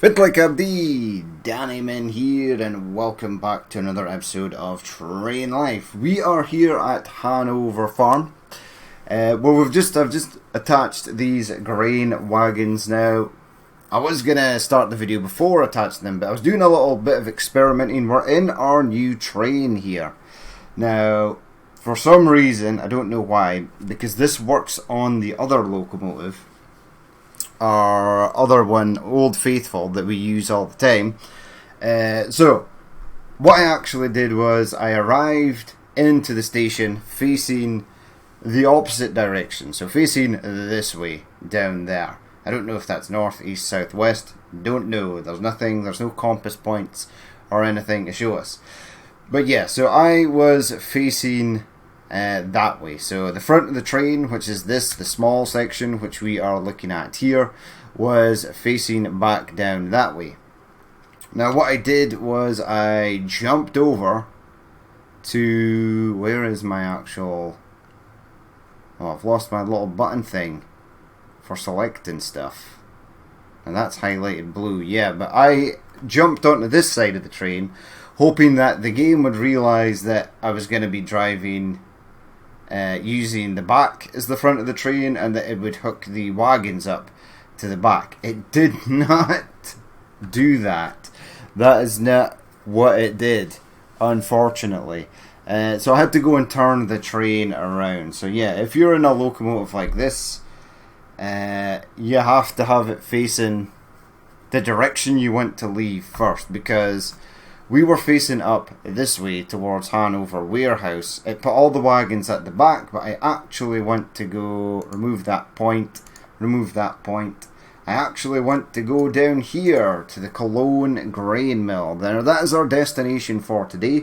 Fit like Abdi, Dannyman here, and welcome back to another episode of Train Life. We are here at Hanover Farm. I've just attached these grain wagons now. I was gonna start the video before attaching them, but I was doing a little bit of experimenting. We're in our new train here. Now, for some reason, I don't know why, because this works on the other locomotive, our other one, Old Faithful, that we use all the time. So, what I actually did was I arrived into the station facing the opposite direction, so facing this way, down there. I don't know if that's north, east, south, west. Don't know. There's no compass points or anything to show us. But yeah, so I was facing that way. So the front of the train, which is the small section, which we are looking at here, was facing back down that way. Now what I did was I jumped over to... where is my actual... oh, I've lost my little button thing for selecting stuff, and that's highlighted blue. Yeah, but I jumped onto this side of the train hoping that the game would realise that I was going to be driving using the back as the front of the train, and that it would hook the wagons up to the back. It did not do that. That is not what it did, unfortunately. So I had to go and turn the train around. So yeah, if you're in a locomotive like this, you have to have it facing the direction you want to leave first, because we were facing up this way towards Hanover Warehouse. It put all the wagons at the back, but I actually want to go remove that point. I actually want to go down here to the Cologne grain mill. Now that is our destination for today.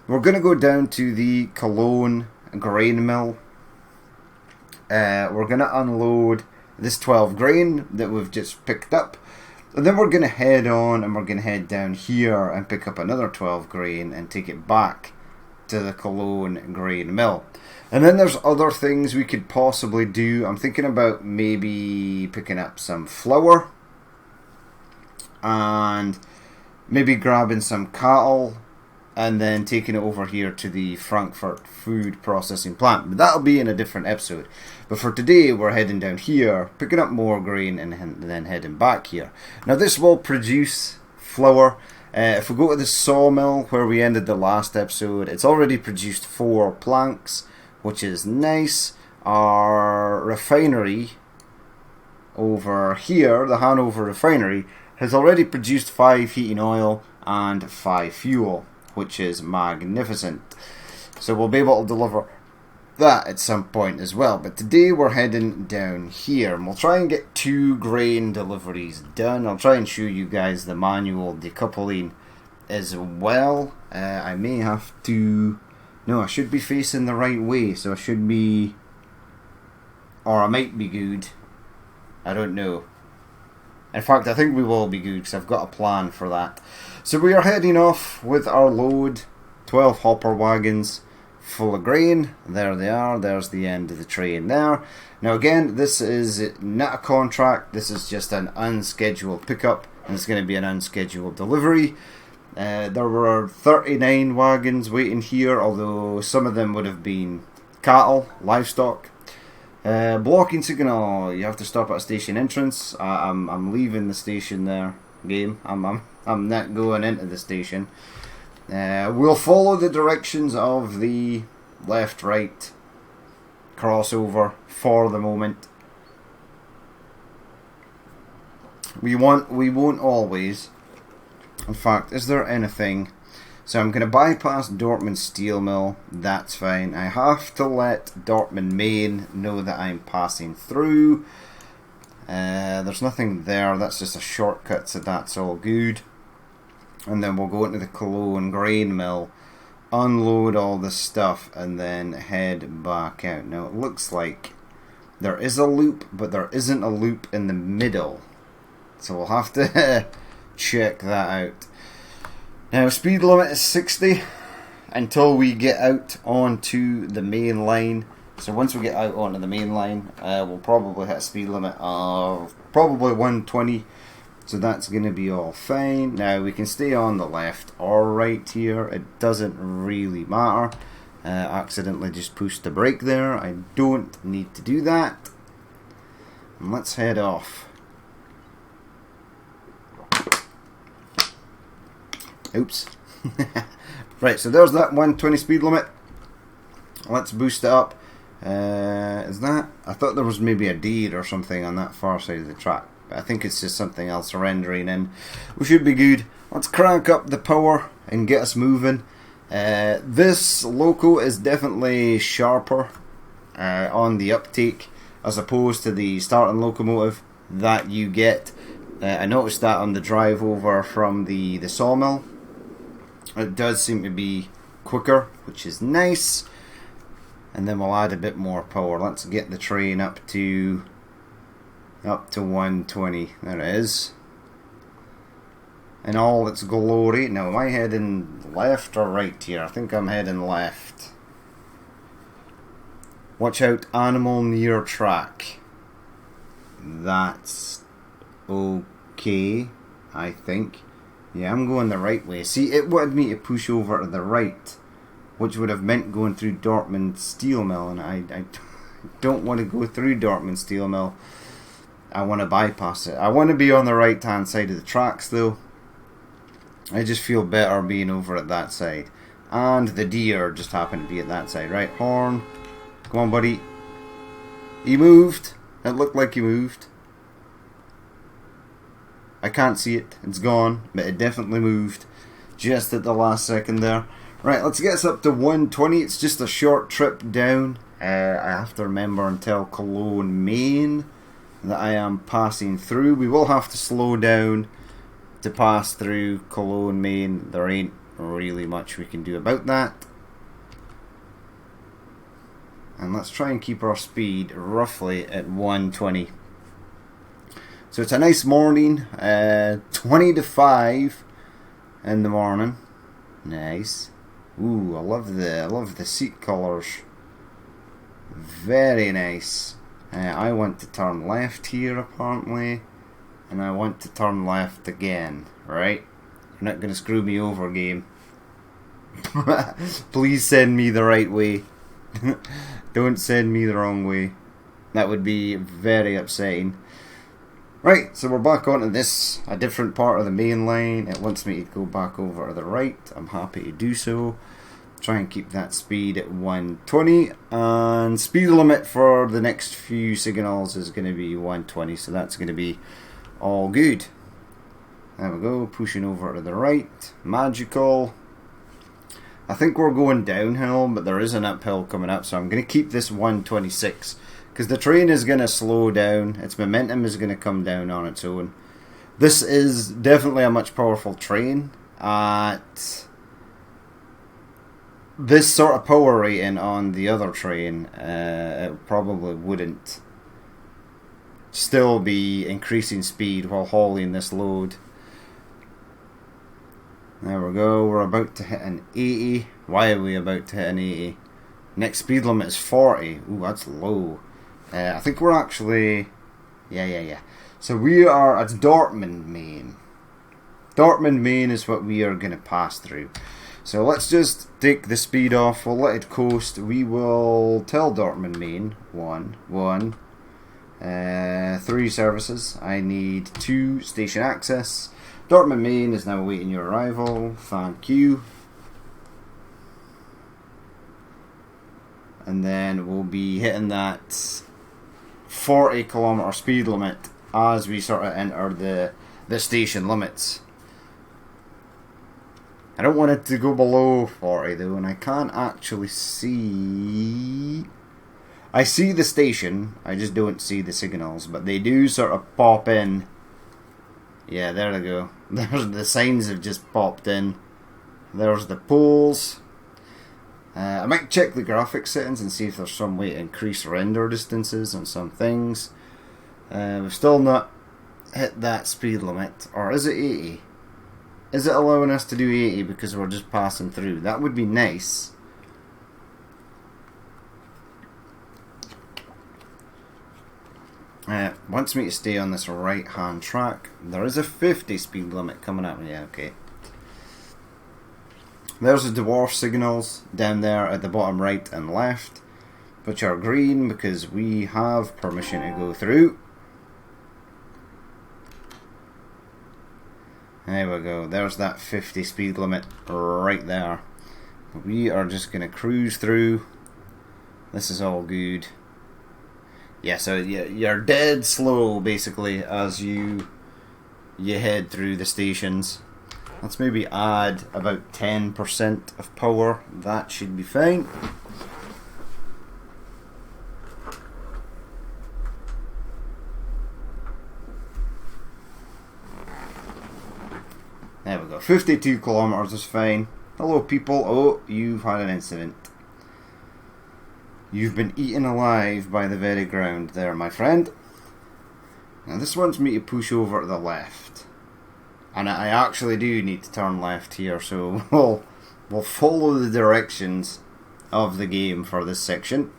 We're going to go down to the Cologne grain mill. We're going to unload this 12 grain that we've just picked up, and then we're going to head on and we're going to head down here and pick up another 12 grain and take it back to the Cologne grain mill. And then there's other things we could possibly do. I'm thinking about maybe picking up some flour and maybe grabbing some cattle and then taking it over here to the Frankfurt food processing plant. But that'll be in a different episode. But for today, we're heading down here, picking up more grain, and then heading back here. Now this will produce flour. If we go to the sawmill where we ended the last episode, it's already produced 4 planks, which is nice. Our refinery over here, the Hanover refinery, has already produced 5 heating oil and 5 fuel, which is magnificent. So we'll be able to deliver that at some point as well. But today we're heading down here, and we'll try and get 2 grain deliveries done. I'll try and show you guys the manual decoupling as well. I may have to... no, I should be facing the right way, so I should be... or I might be good. I don't know. In fact, I think we will be good, because I've got a plan for that. So we are heading off with our load, 12 hopper wagons full of grain. There they are. There's the end of the train there. Now again, this is not a contract. This is just an unscheduled pickup, and it's going to be an unscheduled delivery. There were 39 wagons waiting here, although some of them would have been cattle, livestock. Blocking signal. You have to stop at a station entrance. I'm leaving the station there. Game. I'm not going into the station. We'll follow the directions of the left-right crossover for the moment. We won't always. In fact, is there anything? So I'm going to bypass Dortmund Steel Mill. That's fine. I have to let Dortmund Main know that I'm passing through. There's nothing there. That's just a shortcut, so that's all good. And then we'll go into the Cologne grain mill, unload all this stuff, and then head back out. Now it looks like there is a loop, but there isn't a loop in the middle. So we'll have to check that out. Now speed limit is 60 until we get out onto the main line. So once we get out onto the main line, we'll probably hit a speed limit of probably 120. So that's going to be all fine. Now we can stay on the left or right here. It doesn't really matter. Accidentally just pushed the brake there. I don't need to do that. And let's head off. Oops. Right, so there's that 120 speed limit. Let's boost it up. Is that? I thought there was maybe a deer or something on that far side of the track. But I think it's just something else rendering in. We should be good. Let's crank up the power and get us moving. This loco is definitely sharper on the uptake as opposed to the starting locomotive that you get. I noticed that on the drive over from the sawmill. It does seem to be quicker, which is nice. And then we'll add a bit more power. Let's get the train up to 120. There it is. In all its glory. Now, am I heading left or right here? I think I'm heading left. Watch out, animal near track. That's okay, I think. Yeah, I'm going the right way. See, it wanted me to push over to the right, which would have meant going through Dortmund Steel Mill, and I don't want to go through Dortmund Steel Mill. I want to bypass it. I want to be on the right hand side of the tracks though. I just feel better being over at that side. And the deer just happened to be at that side. Right, horn. Come on, buddy. He moved. It looked like he moved. I can't see it. It's gone. But it definitely moved. Just at the last second there. Right, let's get us up to 120. It's just a short trip down. I have to remember until Cologne, Maine that I am passing through. We will have to slow down to pass through Cologne, Maine. There ain't really much we can do about that. And let's try and keep our speed roughly at 120. So it's a nice morning, 20 to 5 in the morning. Nice. Ooh, I love the seat colours. Very nice. I want to turn left here apparently, and I want to turn left again. Right? You're not going to screw me over, game. Please send me the right way. Don't send me the wrong way. That would be very upsetting. Right, so we're back onto this, a different part of the main line. It wants me to go back over to the right. I'm happy to do so. Try and keep that speed at 120. And speed limit for the next few signals is going to be 120. So that's going to be all good. There we go, pushing over to the right. Magical. I think we're going downhill, but there is an uphill coming up, so I'm going to keep this 126 because the train is going to slow down. Its momentum is going to come down on its own. This is definitely a much powerful train. At this sort of power rating on the other train, it probably wouldn't still be increasing speed while hauling this load. There we go, we're about to hit an 80. Why are we about to hit an 80? Next speed limit is 40. Ooh, that's low. I think we're actually... Yeah. So we are at Dortmund, Maine. Dortmund, Maine is what we are going to pass through. So let's just take the speed off. We'll let it coast. We will tell Dortmund, Maine. 3 services. I need 2 station access. Dortmund, Maine is now awaiting your arrival. Thank you. And then we'll be hitting that 40 kilometer speed limit as we sort of enter the station limits. I don't want it to go below 40 though, and I can't actually see... I see the station, I just don't see the signals, but they do sort of pop in. Yeah, there they go. The signs have just popped in. There's the poles. I might check the graphics settings and see if there's some way to increase render distances on some things. We've still not hit that speed limit. Or is it 80? Is it allowing us to do 80 because we're just passing through? That would be nice. Wants me to stay on this right hand track. There is a 50 speed limit coming at me. Yeah, okay. There's the dwarf signals down there at the bottom right and left, which are green because we have permission to go through. There we go, there's that 50 speed limit right there. We are just going to cruise through. This is all good. Yeah, so you're dead slow basically as you head through the stations. Let's maybe add about 10% of power. That should be fine. There we go. 52 kilometers is fine. Hello people. Oh, you've had an incident. You've been eaten alive by the very ground there, my friend. Now this wants me to push over to the left. And I actually do need to turn left here, so we'll follow the directions of the game for this section.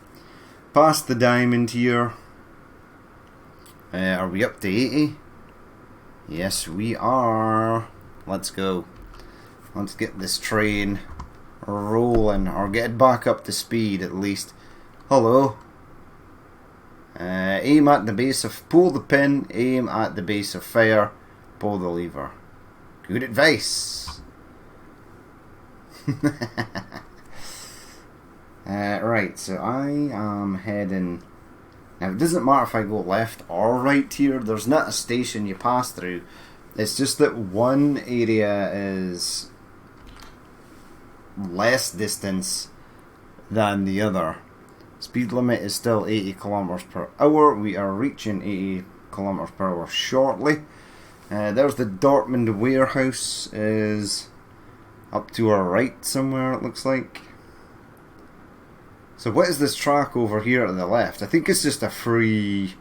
Past the diamond here. Are we up to 80? Yes, we are. Let's go. Let's get this train rolling, or get back up to speed at least. Hello. Aim at the base of... Pull the pin, aim at the base of fire, pull the lever. Good advice. Right, so I am heading... Now it doesn't matter if I go left or right here, there's not a station you pass through. It's just that one area is less distance than the other. Speed limit is still 80 kilometers per hour. We are reaching 80 kilometers per hour shortly. There's the Dortmund warehouse, is up to our right somewhere, it looks like. So what is this track over here to the left? I think it's just a free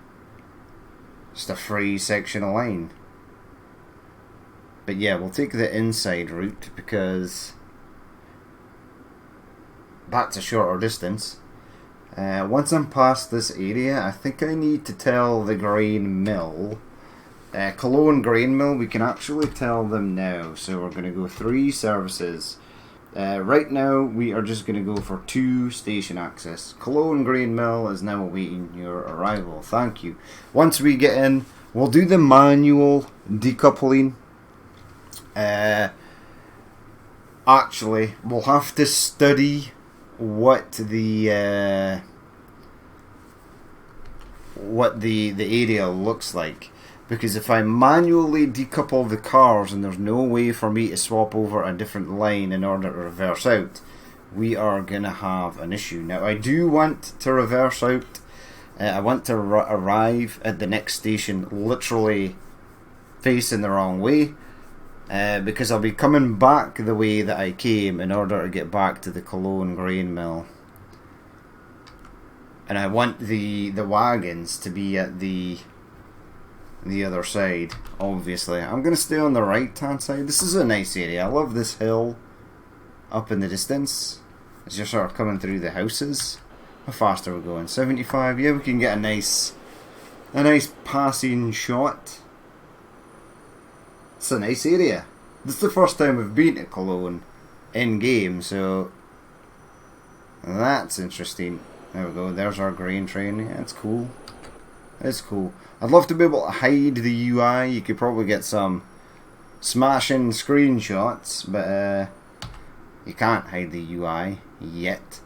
section of line. But yeah, we'll take the inside route because that's a shorter distance. Once I'm past this area, I think I need to tell the grain mill, Cologne grain mill, we can actually tell them now. So we're going to go 3 services. Right now we are just going to go for 2 station access. Cologne grain mill is now awaiting your arrival. Thank you. Once we get in, we'll do the manual decoupling. Actually, we'll have to study what the area looks like, because if I manually decouple the cars and there's no way for me to swap over a different line in order to reverse out, we are gonna have an issue. Now I do want to reverse out. I want to arrive at the next station literally facing the wrong way, because I'll be coming back the way that I came in order to get back to the Cologne grain mill. And I want the wagons to be at the other side, obviously. I'm going to stay on the right hand side. This is a nice area. I love this hill up in the distance as you're sort of coming through the houses. How fast are we going? 75? Yeah, we can get a nice passing shot. It's a nice area. This is the first time we've been to Cologne in game, so that's interesting. There we go, there's our grain train. Yeah, it's cool. It's cool. I'd love to be able to hide the UI. You could probably get some smashing screenshots, but you can't hide the UI yet.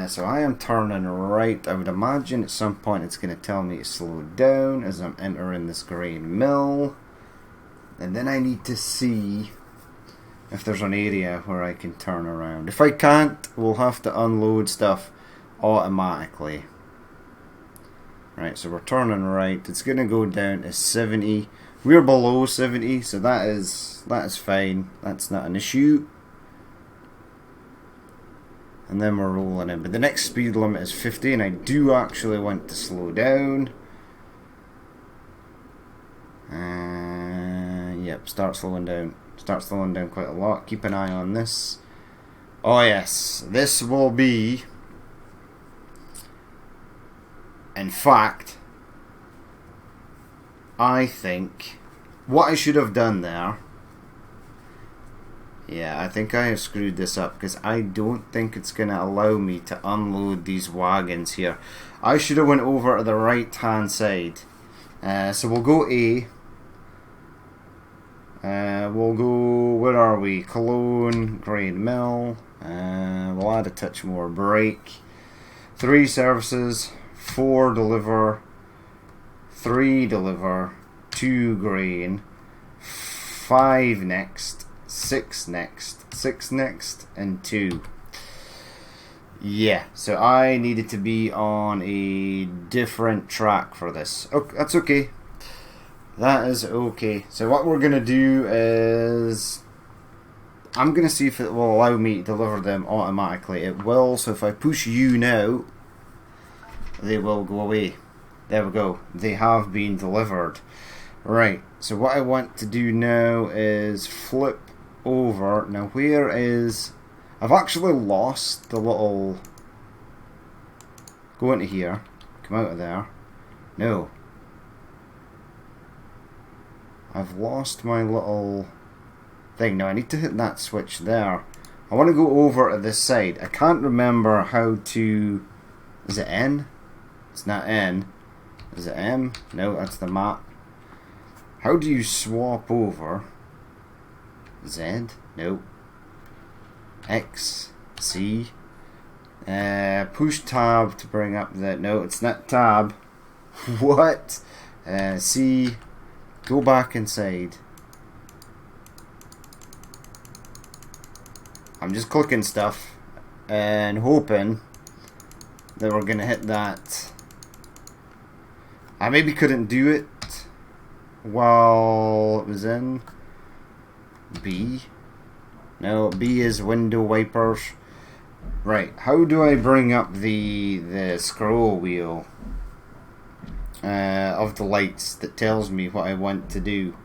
So I am turning right. I would imagine at some point it's going to tell me to slow down as I'm entering this grain mill. And then I need to see if there's an area where I can turn around. If I can't, we'll have to unload stuff automatically. Right, so we're turning right. It's going to go down to 70. We're below 70, so that is fine. That's not an issue. And then we're rolling in. But the next speed limit is 50, and I do actually want to slow down. Yep, start slowing down. Start slowing down quite a lot. Keep an eye on this. Oh yes, this will be, in fact, I think what I should have done there. Yeah, I think I have screwed this up because I don't think it's going to allow me to unload these wagons here. I should have went over to the right hand side. So we'll go A. We'll go, where are we? Cologne, grain mill. We'll add a touch more break. 3 services, 4 deliver, 3 deliver, 2 grain, 5 next, 6 next, 6 next, and 2. Yeah, so I needed to be on a different track for this. Oh, that's okay. That is okay. So what we're going to do is, I'm going to see if it will allow me to deliver them automatically. It will, so if I push U now, they will go away. There we go. They have been delivered. Right, so what I want to do now is flip over. Now where is... I've actually lost the little... Go into here. Come out of there. No. I've lost my little thing. Now I need to hit that switch there. I want to go over to this side. I can't remember how to... Is it N? It's not N. Is it M? No, that's the map. How do you swap over? Z? No. X. C. Push tab to bring up the... No, it's not tab. What? C. Go back inside. I'm just clicking stuff and hoping that we're going to hit that. I maybe couldn't do it while it was in B. No, B is window wipers. Right, how do I bring up the scroll wheel of the lights that tells me what I want to do?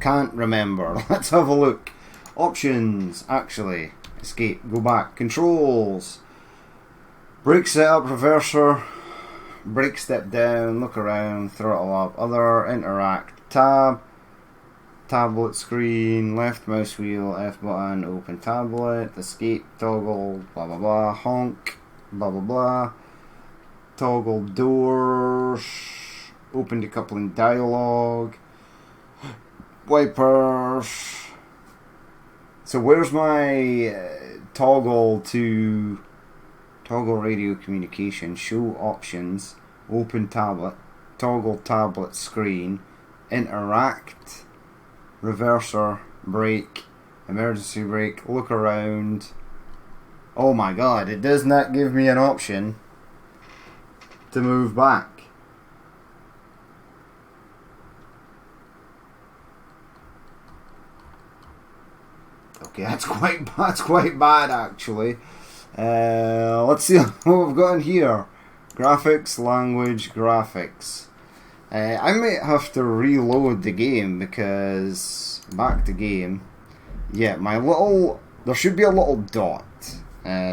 Can't remember. Let's have a look. Options, actually. Escape, go back. Controls. Brake setup, reverser. Brake step down, look around, throttle up, other, interact, tab, tablet screen, left mouse wheel, F button, open tablet, escape, toggle, blah blah blah, honk, blah blah blah, toggle doors, open decoupling dialog, wipers. So where's my toggle to... Toggle radio communication, show options, open tablet, toggle tablet screen, interact, reverser, brake, emergency brake, look around. Oh my god, it does not give me an option to move back. Okay, that's quite bad actually. Let's see what we've got in here. Graphics, language, graphics. I might have to reload the game because... Back to game. Yeah, my little... There should be a little dot.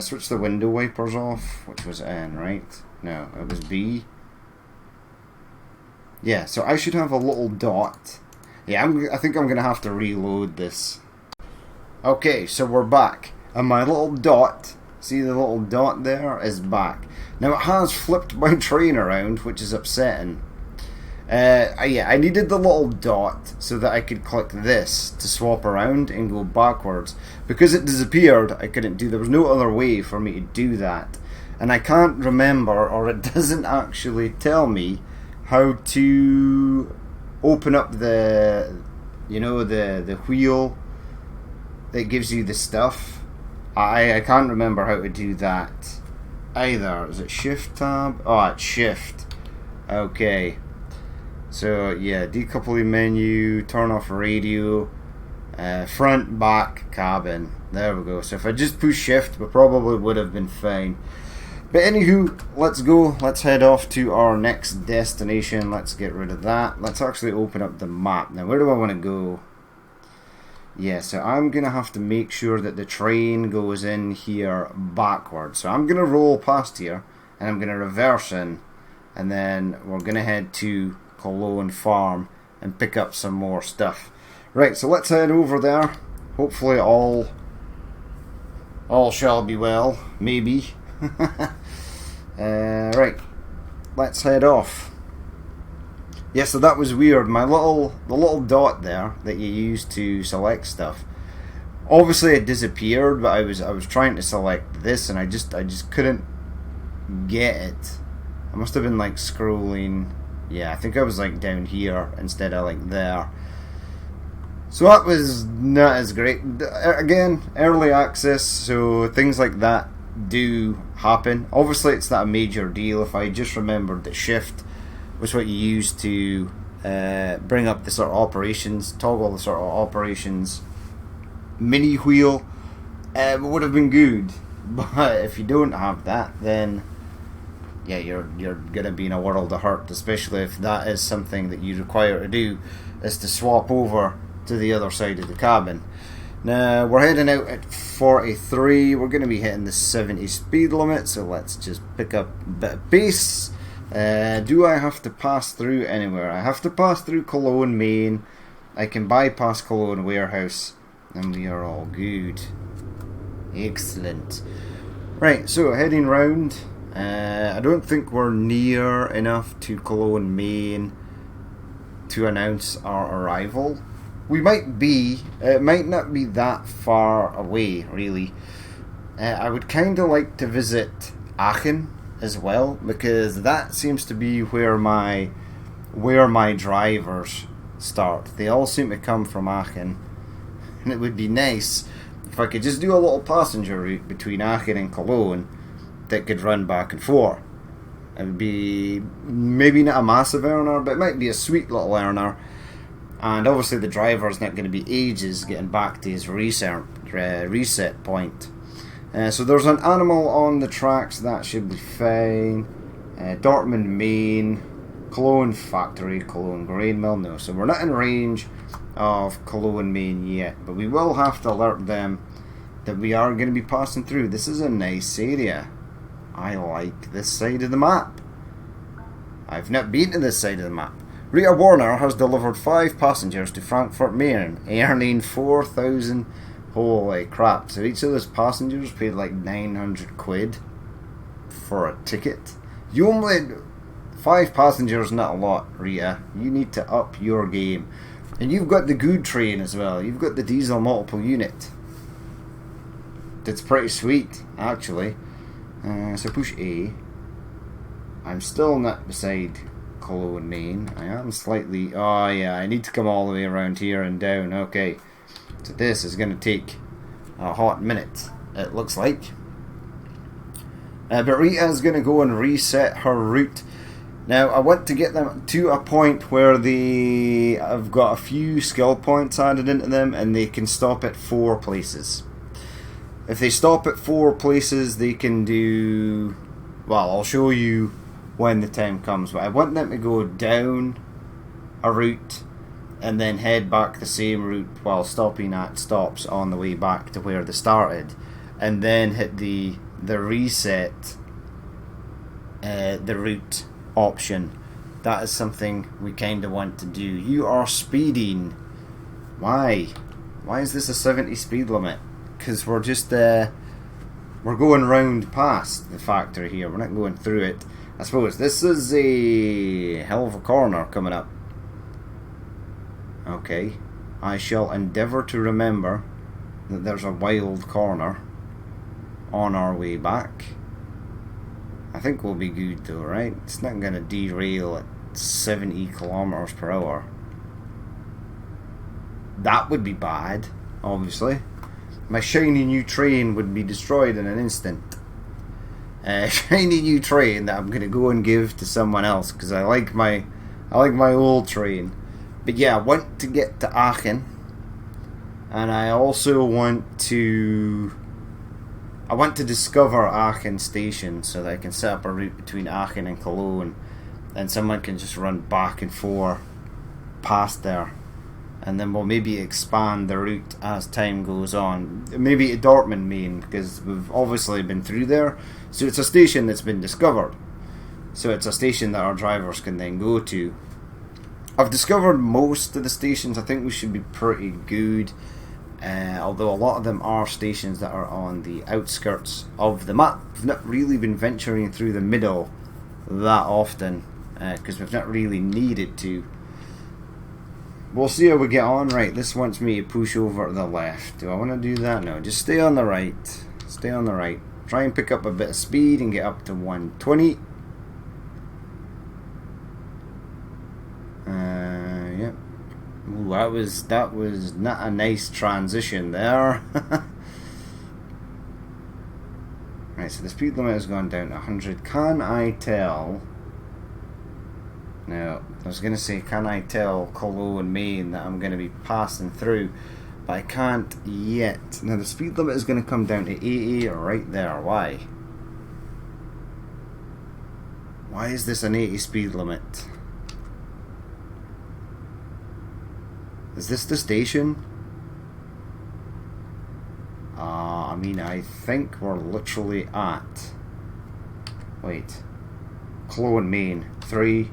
Switch the window wipers off, which was N, right? No, it was B. Yeah, so I should have a little dot. Yeah, I think I'm going to have to reload this. Okay, so we're back. And my little dot... See the little dot there is back. Now it has flipped my train around, which is upsetting. Yeah, I needed the little dot so that I could click this to swap around and go backwards. Because it disappeared, I couldn't do. There was no other way for me to do that, and I can't remember, or it doesn't actually tell me how to open up the, you know, the wheel that gives you the stuff. I can't remember how to do that either. Is it shift tab? Oh, it's shift. Okay. So yeah, decoupling menu, turn off radio, front, back, cabin. There we go. So if I just push shift, we probably would have been fine. But anywho, let's go. Let's head off to our next destination. Let's get rid of that. Let's actually open up the map. Now, where do I want to go? Yeah, so I'm going to have to make sure that the train goes in here backwards. So I'm going to roll past here, and I'm going to reverse in, and then we're going to head to Cologne Farm, and pick up some more stuff. Right, so let's head over there. Hopefully all shall be well. Maybe. Right, let's head off. Yeah, so that was weird. The little dot there that you use to select stuff. Obviously it disappeared, but I was trying to select this and I just couldn't get it. I must have been like scrolling. Yeah, I think I was like down here instead of like there. So that was not as great. Again, early access, so things like that do happen. Obviously it's not a major deal. If I just remembered that shift was what you use to bring up the sort of operations, toggle the sort of operations mini wheel, would have been good. But if you don't have that, then yeah, you're gonna be in a world of hurt, especially if that is something that you require to do, is to swap over to the other side of the cabin. Now we're heading out at 43. We're going to be hitting the 70 speed limit, so let's just pick up a bit of pace. Do I have to pass through anywhere? I have to pass through Cologne Main. I can bypass Cologne Warehouse, and we are all good. Excellent. Right, so heading round. I don't think we're near enough to Cologne Main to announce our arrival. We might be. It might not be that far away, really. I would kind of like to visit Aachen as well, because that seems to be where my drivers start. They all seem to come from Aachen, and it would be nice if I could just do a little passenger route between Aachen and Cologne that could run back and forth. It would be maybe not a massive earner, but it might be a sweet little earner. And obviously the driver's not going to be ages getting back to his reset point. So there's an animal on the tracks, that should be fine. Dortmund Main, Cologne Factory, Cologne Grain Mill, no. So we're not in range of Cologne Main yet, but we will have to alert them that we are going to be passing through. This is a nice area. I like this side of the map. I've not been to this side of the map. Rita Warner has delivered 5 passengers to Frankfurt Main, earning 4,000. Holy crap. So each of those passengers paid like 900 quid for a ticket. You only... 5 passengers, not a lot, Rita. You need to up your game. And you've got the good train as well. You've got the diesel multiple unit. That's pretty sweet, actually. So push A. I'm still not beside Cologne Main. I am slightly... Oh yeah, I need to come all the way around here and down. Okay. So this is going to take a hot minute, it looks like. But Rita's going to go and reset her route. Now, I want to get them to a point where they have got a few skill points added into them and they can stop at 4 places. If they stop at 4 places, they can do... Well, I'll show you when the time comes, but I want them to go down a route and then head back the same route while stopping at stops on the way back to where they started, and then hit the reset the route option. That is something we kind of want to do. You are speeding. Why is this a 70 speed limit? Because we're just we're going round past the factory here. We're not going through it. I suppose this is a hell of a corner coming up. Okay, I shall endeavour to remember that there's a wild corner on our way back. I think we'll be good though, right? It's not going to derail at 70 kilometers per hour. That would be bad, obviously. My shiny new train would be destroyed in an instant. Shiny new train that I'm going to go and give to someone else because I like my old train. But yeah, I want to get to Aachen, and I also want to discover Aachen station so that I can set up a route between Aachen and Cologne, and someone can just run back and forth past there, and then we'll maybe expand the route as time goes on. Maybe to Dortmund Main, because we've obviously been through there, so it's a station that's been discovered. So it's a station that our drivers can then go to. I've discovered most of the stations. I think we should be pretty good. Although a lot of them are stations that are on the outskirts of the map. We've not really been venturing through the middle that often because we've not really needed to. We'll see how we get on. Right, this wants me to push over to the left. Do I want to do that? No, just stay on the right. Stay on the right. Try and pick up a bit of speed and get up to 120. Yep. Ooh, that was not a nice transition there. Right, so the speed limit has gone down to 100. Can I tell? No, I was going to say, can I tell Cologne, Maine that I'm going to be passing through? But I can't yet. Now the speed limit is going to come down to 80 right there. Why? Why is this an 80 speed limit? Is this the station? I mean, I think we're literally at... Wait. Cologne, Maine. 3,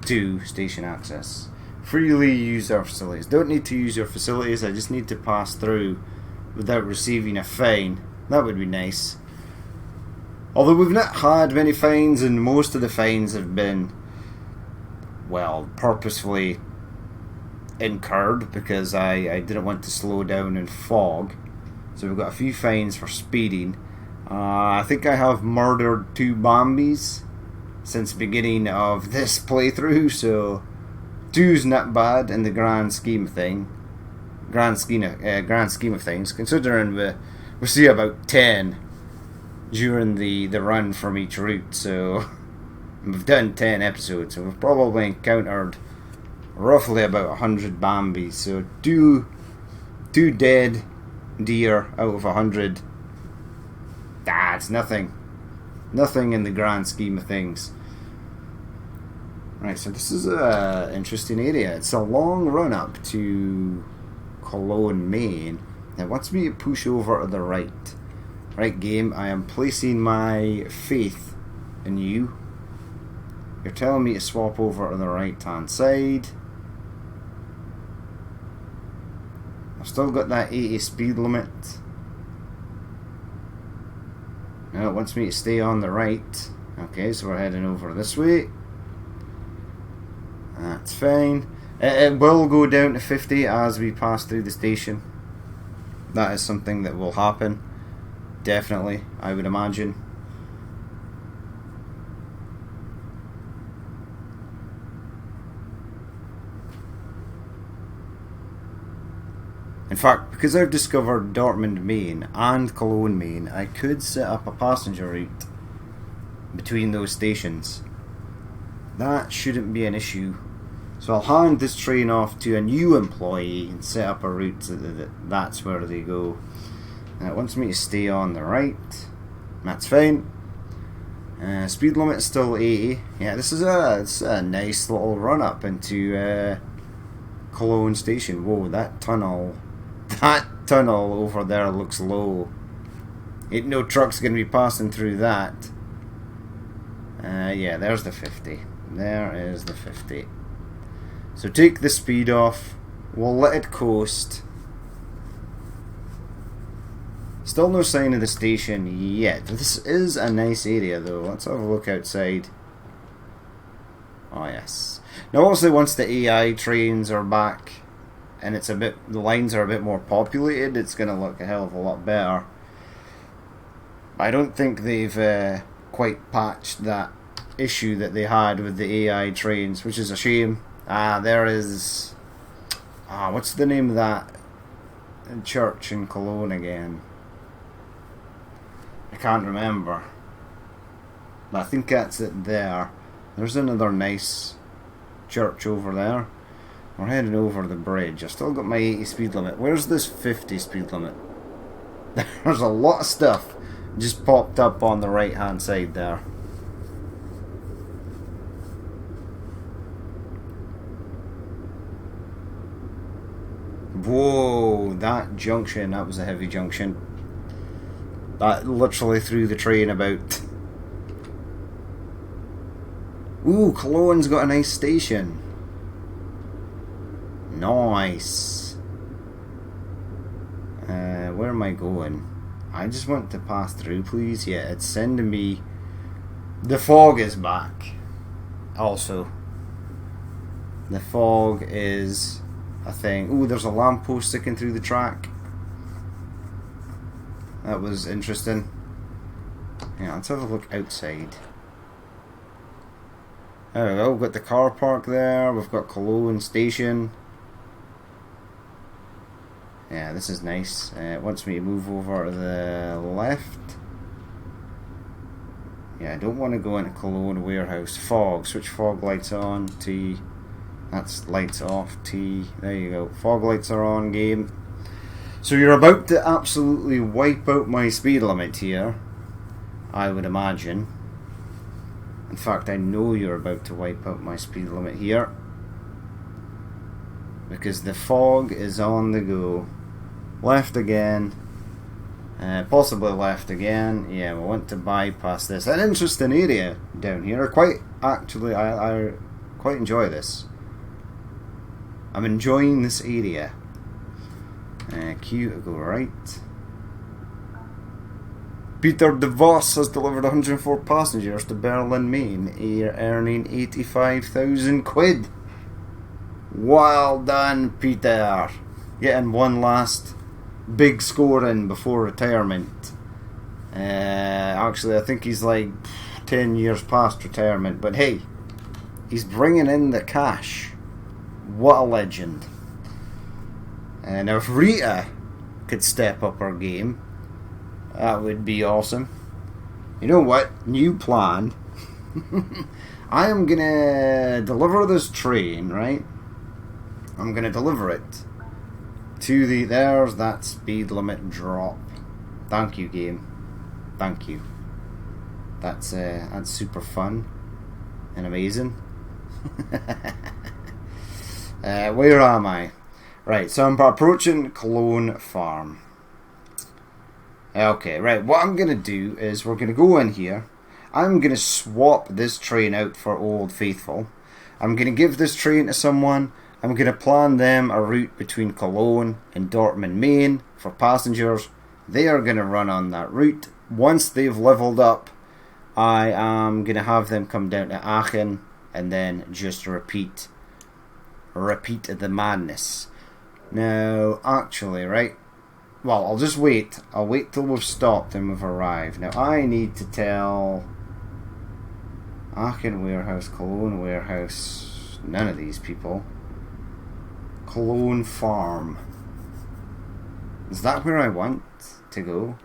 2, station access. Freely use our facilities. Don't need to use your facilities, I just need to pass through without receiving a fine. That would be nice. Although we've not had many fines, and most of the fines have been, well, purposefully incurred because I didn't want to slow down in fog. So we've got a few fines for speeding. I think I have murdered 2 Bambis since the beginning of this playthrough, so 2's not bad in the grand scheme of things. Grand scheme of things, considering we see about 10 during the run from each route. So we've done 10 episodes, so we've probably encountered roughly about 100 Bambis. So two dead deer out of 100. That's nothing. Nothing in the grand scheme of things. Right, so this is an interesting area. It's a long run up to Cologne, Maine. It wants me to push over to the right. Right, game, I am placing my faith in you. You're telling me to swap over to the right hand side. I've still got that 80 speed limit. Now it wants me to stay on the right. Okay, so we're heading over this way. That's fine. It will go down to 50 as we pass through the station. That is something that will happen. Definitely, I would imagine. In fact, because I've discovered Dortmund, Maine and Cologne, Maine, I could set up a passenger route between those stations. That shouldn't be an issue. So I'll hand this train off to a new employee and set up a route so that's where they go. And it wants me to stay on the right. That's fine. Speed limit is still 80. Yeah, it's a nice little run up into Cologne station. Whoa, that tunnel over there looks low. Ain't no truck's gonna be passing through that. Yeah, there's the 50. There is the 50. So take the speed off. We'll let it coast. Still no sign of the station yet. This is a nice area though. Let's have a look outside. Oh yes. Now obviously once the AI trains are back and the lines are a bit more populated, it's going to look a hell of a lot better. I don't think they've quite patched that issue that they had with the AI trains, which is a shame. There is... what's the name of that church in Cologne again? I can't remember. But I think that's it there. There's another nice church over there. We're heading over the bridge. I've still got my 80 speed limit. Where's this 50 speed limit? There's a lot of stuff just popped up on the right hand side there. Whoa, that junction, that was a heavy junction. That literally threw the train about. Ooh, Cologne's got a nice station. Nice. Where am I going? I just want to pass through, please. Yeah, it's sending me... The fog is back. Also. The fog is a thing. Ooh, there's a lamppost sticking through the track. That was interesting. Yeah, let's have a look outside. There we go, we've got the car park there, we've got Cologne Station. Yeah, this is nice. It wants me to move over to the left. Yeah, I don't want to go into Cologne Warehouse. Fog, switch fog lights on, T. That's lights off, T. There you go, fog lights are on, game. So you're about to absolutely wipe out my speed limit here, I would imagine. In fact, I know you're about to wipe out my speed limit here. Because the fog is on the go. Left again. Possibly left again. Yeah, we want to bypass this. An interesting area down here. Actually, I quite enjoy this. I'm enjoying this area. Q to go right. Peter de Vos has delivered 104 passengers to Berlin, Maine, earning 85,000 quid. Well done, Peter. Getting one last big score in before retirement. Actually, I think he's like 10 years past retirement, but hey, he's bringing in the cash. What a legend. And if Rita could step up her game, that would be awesome. You know what? New plan. I am gonna deliver this train, right? I'm gonna deliver it to the... There's that speed limit drop. Thank you, game. Thank you. That's super fun and amazing. Where am I? Right, so I'm approaching Cologne Farm. Okay, right, what I'm going to do is we're going to go in here. I'm going to swap this train out for Old Faithful. I'm going to give this train to someone. I'm going to plan them a route between Cologne and Dortmund, Maine for passengers. They are going to run on that route. Once they've leveled up, I am going to have them come down to Aachen and then just repeat the madness. Now, actually, right? Well, I'll just wait. I'll wait till we've stopped and we've arrived. Now, I need to tell Aachen Warehouse, Cologne Warehouse, none of these people. Cologne Farm. Is that where I want to go?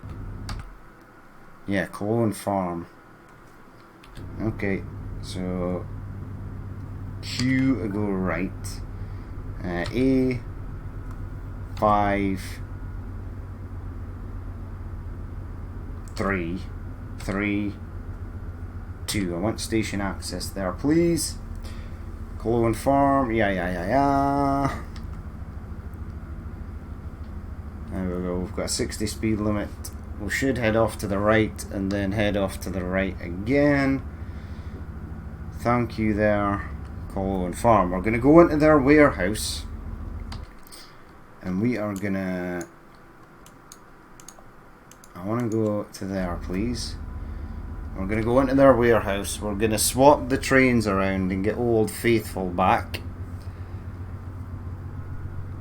Yeah, Cologne Farm. Okay, so Q to go right. A 5 3 3 2. I want station access there, please. Cologne Farm. Yeah. There we go. We've got a 60 speed limit. We should head off to the right and then head off to the right again. Thank you there, Cologne Farm. We're going to go into their warehouse and we are going to... I want to go to there, please. We're going to go into their warehouse. We're going to swap the trains around and get Old Faithful back.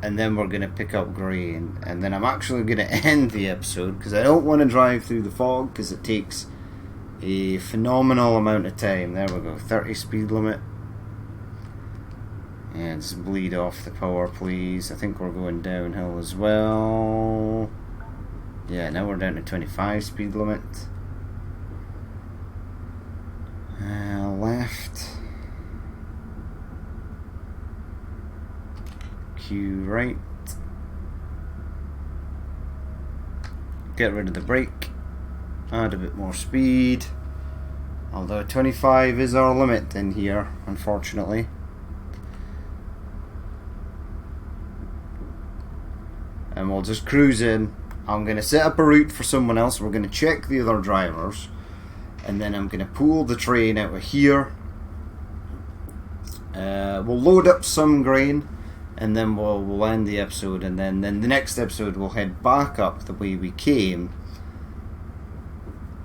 And then we're going to pick up grain. And then I'm actually going to end the episode because I don't want to drive through the fog because it takes a phenomenal amount of time. There we go. 30 speed limit. And just bleed off the power, please. I think we're going downhill as well. Yeah, now we're down to 25 speed limit. Left. Q right. Get rid of the brake. Add a bit more speed. Although 25 is our limit in here, unfortunately. And we'll just cruise in. I'm going to set up a route for someone else. We're going to check the other drivers. And then I'm going to pull the train out of here. We'll load up some grain, and then we'll end the episode, and then the next episode we'll head back up the way we came,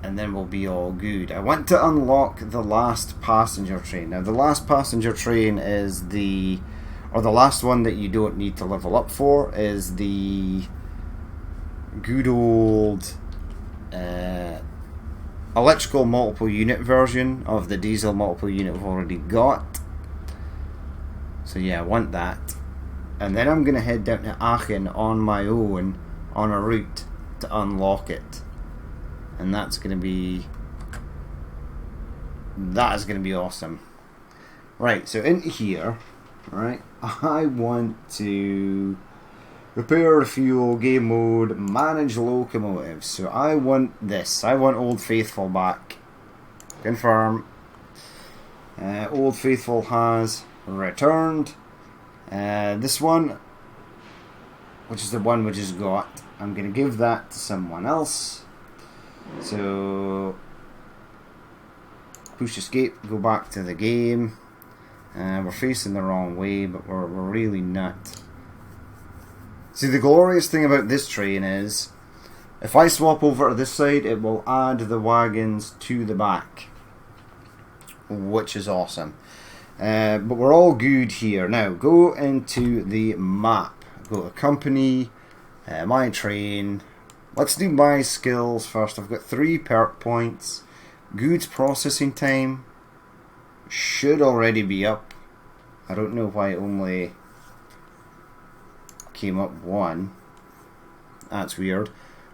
and then we'll be all good. I want to unlock the last passenger train. Now, the last passenger train is the last one that you don't need to level up for, is the good old electrical multiple unit version of the diesel multiple unit we've already got. So yeah, I want that. And then I'm going to head down to Aachen on my own on a route to unlock it. And that is going to be awesome. Right, so into here, right, I want to repair fuel, game mode, manage locomotives. So I want this. I want Old Faithful back. Confirm. Old Faithful has returned. This one, which is the one we just got, I'm going to give that to someone else. So push escape, go back to the game. We're facing the wrong way, but we're really not. See, the glorious thing about this train is, if I swap over to this side, it will add the wagons to the back, which is awesome. But we're all good here. Now, go into the map. Go to company, my train. Let's do my skills first. I've got 3 perk points. Goods processing time should already be up. I don't know why it only came up 1. That's weird.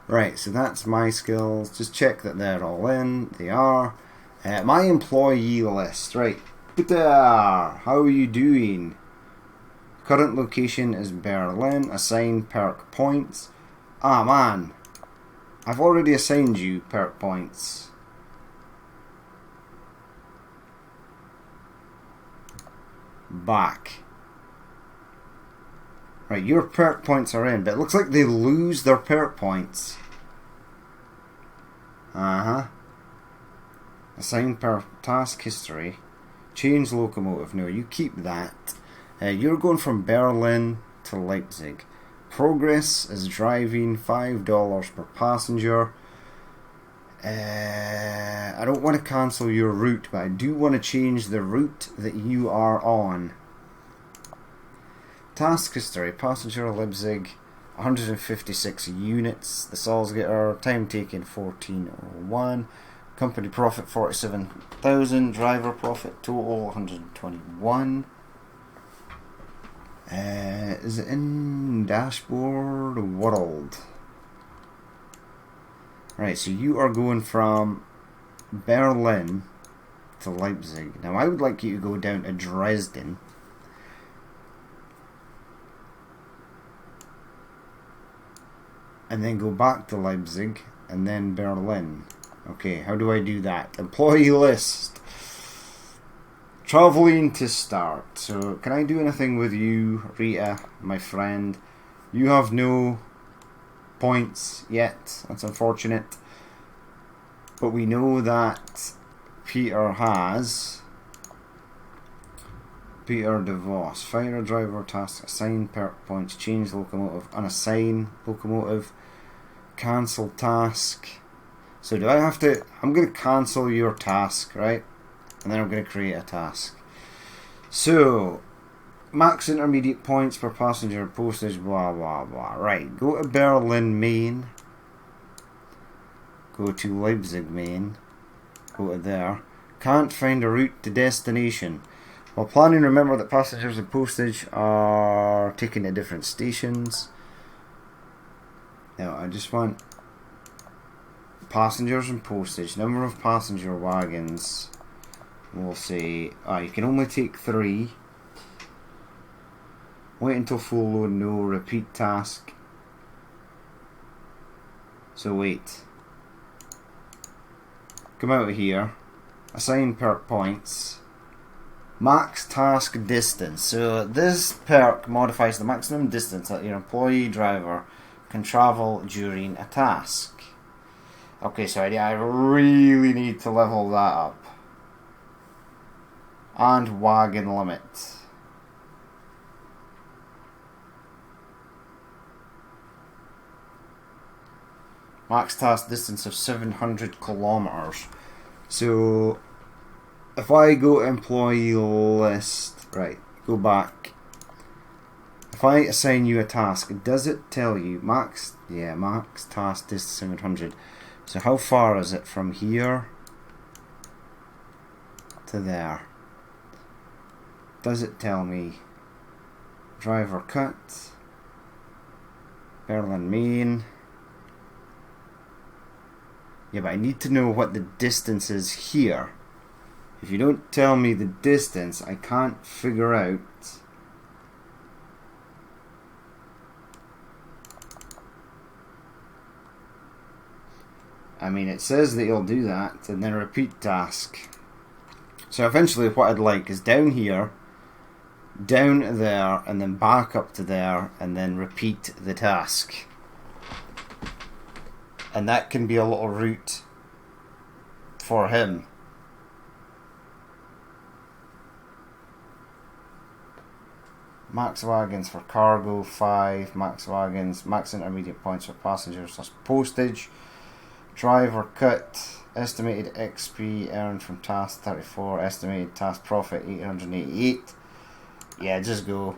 Right, so that's my skills. Just check that they're all in. They are. My employee list. Right. How are you doing? Current location is Berlin. Assign perk points. Ah, man. I've already assigned you perk points. Back. Right, your perk points are in, but it looks like they lose their perk points. Assign perk task history. Change locomotive. No, you keep that. You're going from Berlin to Leipzig. Progress is driving, $5 per passenger. I don't want to cancel your route, but I do want to change the route that you are on. Task history. Passenger Leipzig, 156 units. The Salzgitter, time taken 14:01. Company profit 47,000. Driver profit total 121. Is it in dashboard world? Right, so you are going from Berlin to Leipzig. Now I would like you to go down to Dresden. And then go back to Leipzig and then Berlin. Okay, how do I do that? Employee list. Traveling to start. So, can I do anything with you, Rita, my friend? You have no points yet. That's unfortunate. But we know that Peter has. Peter DeVos. Fire driver task. Assign perk points. Change locomotive. Unassign locomotive. Cancel task. So do I have to... I'm going to cancel your task, right? And then I'm going to create a task. So, max intermediate points per passenger postage, blah, blah, blah. Right, go to Berlin Main. Go to Leipzig Main. Go to there. Can't find a route to destination. While planning, remember that passengers and postage are taken to different stations. Now, I just want passengers and postage. Number of passenger wagons. We'll say, you can only take 3. Wait until full load, no. Repeat task. So wait. Come out of here. Assign perk points. Max task distance. So this perk modifies the maximum distance that your employee driver can travel during a task. Okay, so I really need to level that up. and wagon limit. Max task distance of 700 kilometers. So if I go employee list, right, go back. If I assign you a task, does it tell you max? Yeah, max task distance 700. So how far is it from here to there? Does it tell me? Driver cut, Berlin, Maine. Yeah, but I need to know what the distance is here. If you don't tell me the distance, I can't figure out. I mean, it says that you'll do that, and then repeat task. So eventually what I'd like is down here, down there, and then back up to there, and then repeat the task. And that can be a little route for him. Max wagons for cargo 5, max wagons, max intermediate points for passengers plus postage. Driver cut, estimated XP earned from task 34, estimated task profit 888. Yeah, just go.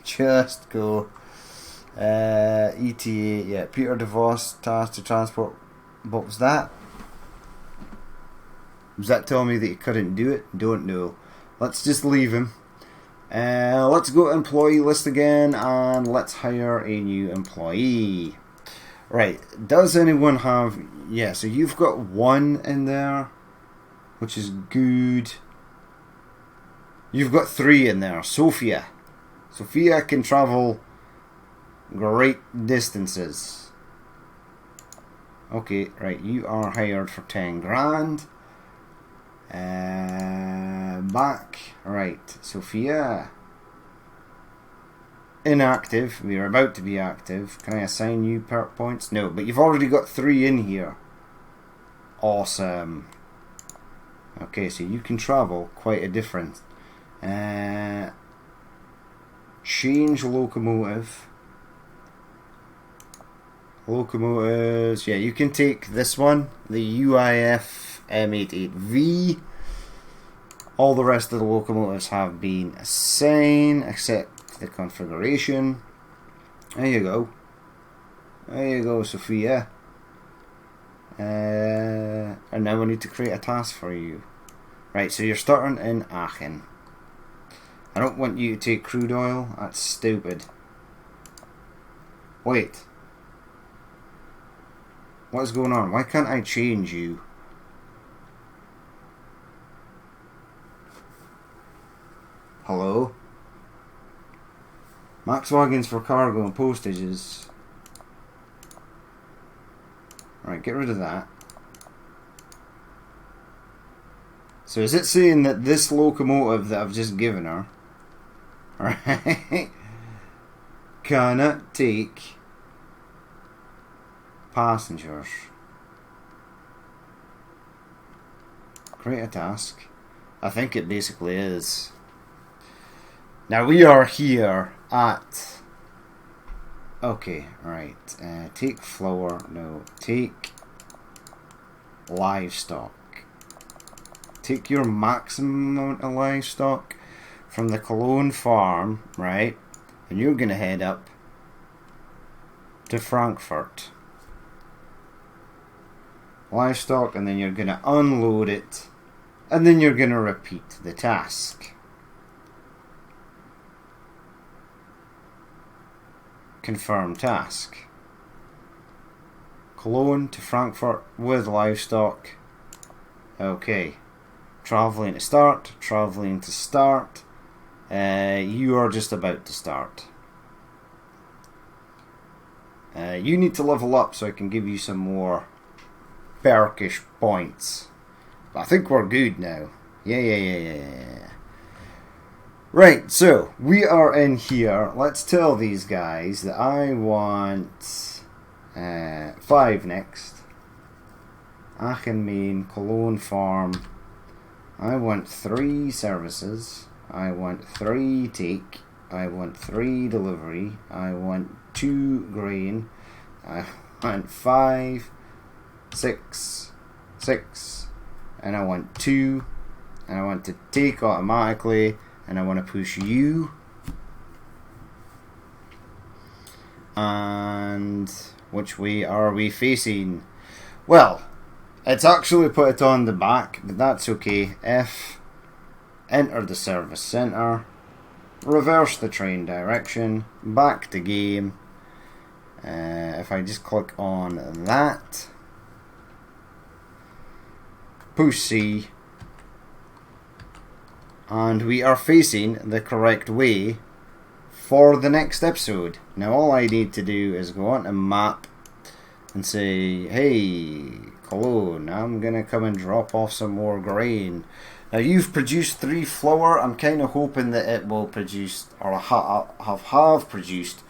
Just go. ETA, yeah, Peter DeVos task to transport. What was that? Was that telling me that you couldn't do it? Don't know. Let's just leave him. Let's go to employee list again and let's hire a new employee. Right, does anyone have... Yeah, so you've got one in there, which is good. You've got 3 in there. Sophia. Sophia can travel great distances. Okay, right, you are hired for 10 grand. Back. Right, Sophia. Inactive. We are about to be active. Can I assign you perk points? No, but you've already got 3 in here. Awesome. Okay, so you can travel quite a difference. Change locomotive. Locomotives. Yeah, you can take this one, the UIF M88V. All the rest of the locomotives have been assigned, except the configuration. There you go. There you go, Sophia. And now we need to create a task for you. Right, so you're starting in Aachen. I don't want you to take crude oil. That's stupid. Wait. What is going on? Why can't I change you? Hello? Max wagons for cargo and postages. Right, get rid of that. So is it saying that this locomotive that I've just given her, right, cannot take passengers? Create a task. I think it basically is. Now we are here at... Okay, right. Take flour. No. Take livestock. Take your maximum amount of livestock from the Cologne farm, right? And you're going to head up to Frankfurt. Livestock, and then you're going to unload it, and then you're going to repeat the task. Confirm task. Cologne to Frankfurt with livestock. Okay. Travelling to start. Travelling to start. You are just about to start. You need to level up so I can give you some more perkish points. But I think we're good now. Yeah. Right, so we are in here. Let's tell these guys that I want 5 next. Aachen, Maine, Cologne Farm, I want 3 services. I want 3 take. I want 3 delivery. I want 2 grain. I want 5, 6, 6, and I want 2, and I want to take automatically, and I want to push you. And which way are we facing? Well, it's actually put it on the back, but that's okay. F, enter the service center, reverse the train direction, back to game. If I just click on that, push C, and we are facing the correct way for the next episode. Now all I need to do is go on to map and say, hey Cologne, I'm gonna come and drop off some more grain. Now you've produced 3 flour. I'm kind of hoping that it will produce, or have produced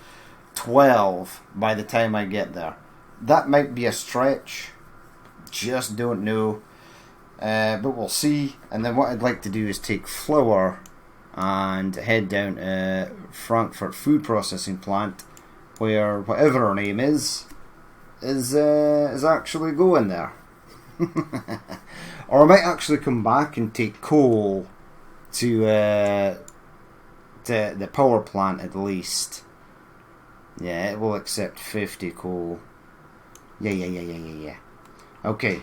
12 by the time I get there. That might be a stretch, just don't know, but we'll see. And then what I'd like to do is take flour and head down to Frankfurt Food Processing Plant, where whatever her name is actually going there. Or I might actually come back and take coal to the power plant at least. Yeah, it will accept 50 coal. Yeah. Okay.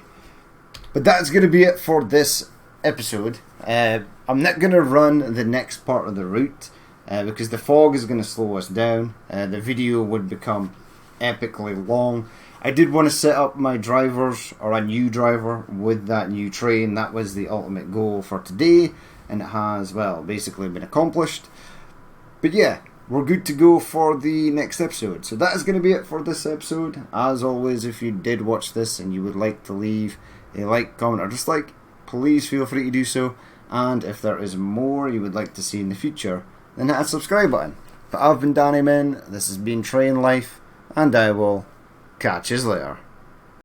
But that's going to be it for this episode. I'm not going to run the next part of the route because the fog is going to slow us down. The video would become epically long. I did want to set up my drivers, or a new driver, with that new train. That was the ultimate goal for today, and it has, well, basically been accomplished. But yeah, we're good to go for the next episode. So that is going to be it for this episode. As always, if you did watch this and you would like to leave a like, comment, or dislike, please feel free to do so. And if there is more you would like to see in the future, then hit that subscribe button. But I've been Danny Min, this has been Train Life, and I will catch you later.